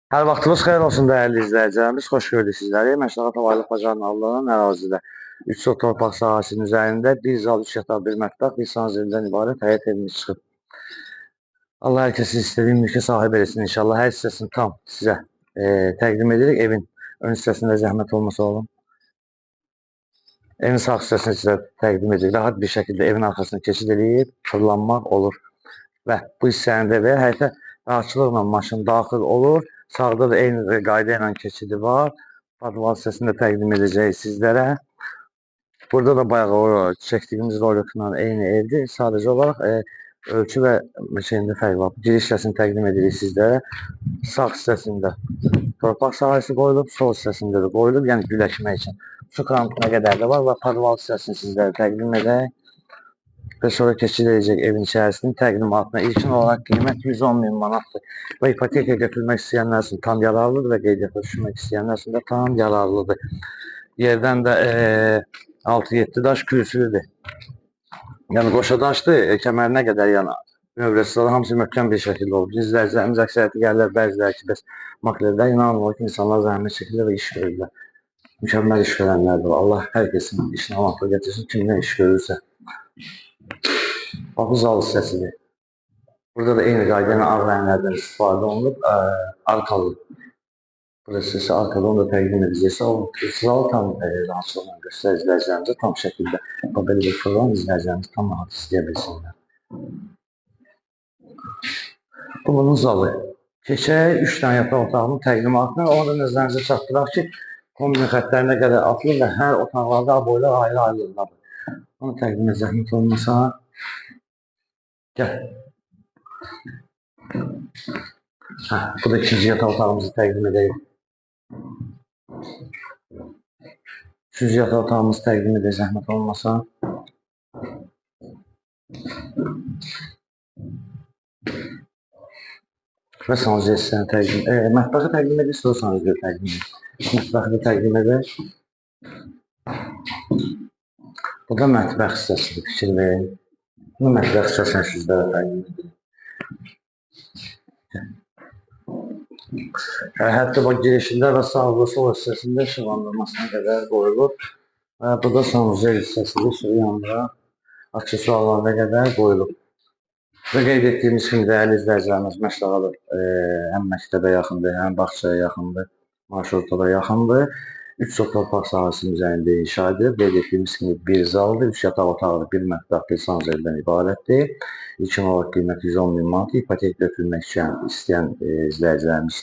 Hər vaxtınız xeyir olsun dəyərli izləyicilərimiz. Xoş gördük sizləri. Məşləqat Havaylıq Bacarının alınan ərazidə 3 sot torpaq sahəsinin üzərində 1 zal 3 yataq 1 mətbəx, 1 sanzildən ibarət həyət evimiz çıxıb. Allah hər kəsi istədiyi mülkə sahib eləsin inşallah. Hər hissəsini tam sizə təqdim edirik. Evin ön hissəsində zəhmət olmasa olun. Evin sağ hissəsini sizə təqdim edirik. Rahat bir şəkildə evin arxasına keçid edib fırlanmaq olur. Və bu hissəndə və həyətə rahatçılıqla maşın daxil olur. Sağda da eyni qayda ilə keçidi var. Padval hissəsində təqdim edəcəyik sizlərə. Burada da bayağı o çəkdiyimiz roliklə eyni evdir. Sadəcə olaraq ölçü və şeyində fərq var. Giriş hissəsini təqdim edirik sizlərə. Sağ hissəsində torpaq sahəsi qoyulub, sol hissəsində də qoyulub, yəni güləşmək üçün. Su krampına qədər də var və padval hissəsini sizlərə təqdim edək. Və sonra keçid edəcək evin içərisinin təqdimatına. İlkin olaraq qiymət 110.000 manatdır. Və ipoteka götürmək istəyənlər üçün tam yararlıdır və qeydiyyata düşürmək istəyənlər üçün də tam yararlıdır. Yerdən də 6-7 daş kürsülüdür. Yəni qoşa daşdır, kəmərinə qədər yana. Növrəsizlər hamısı möhkəm bir şəkildə olur. İzləyicilərimiz əksəriyyəti gəlirlər, bəziləri ki, bəs maklerdə inanmır ki, insanlar zəhmət çəkirlər və iş görürlər. Mükəmməl iş görənlər var. Allah hər kəsin işini avantaj gətirsin, kimdən iş görürsə. Bu zal hissəsidir. Burada da eyni qayda ilə ağ rənglərdən istifadə olunub, arkalı. Burası isə arkalı, onu da təqdim edəcəksə, o zal tam rahatçılıqla göstər izləyicilərimizə tam şəkildə belə bir program izləyicilərimiz tam rahat istəyə bilsinlər. Bu bunun zalı. Keçək 3 dənə yataq otağının təqdimatına, onu da nəzərinizə çatdıraq ki, kombin xətlərinə qədər atılır və hər otaqlarda boylar ayrı-ayrılıqdadır. Onu təqdim zəhmət olmasa, gəl. Bu da ikinci yataq otağımızı təqdim edək. Üçüncü yataq otağımızı təqdim edək zəhmət olmasa. Və sanuzə hissəni təqdim edək. Mətbəxi təqdim edək, sonra sanuzə təqdim edək. Mətbəxi də təqdim edək. Bu da mətbəx hissəsidir, fikir verin. Bu mətbəx hissəsini sizlərə təqdim edək. Hətta bu girişində və sağ və sol hissəsində işıqlandırmasına qədər qoyulur. Bu da sanuzə hissəsidir, işığı yandıran aksesuarlarına qədər qoyulub. Və qeyd etdiyimiz kimi dəyərli izləyicilərimiz Məşləqalı həm məktəbə yaxındır, həm bağçaya yaxındır, marşrutlara yaxındır. 3 sot torpaq sahəsinin üzərində inşa edilir. Qeyd etdiyimiz kimi bir zaldır, 3 yataq otaqlı, bir mətbəx, bir sanuzəldən ibarətdir. İlkin olaraq qiyməti 110.000 manat. İpotek götürmək istəyən izləyicilərimiz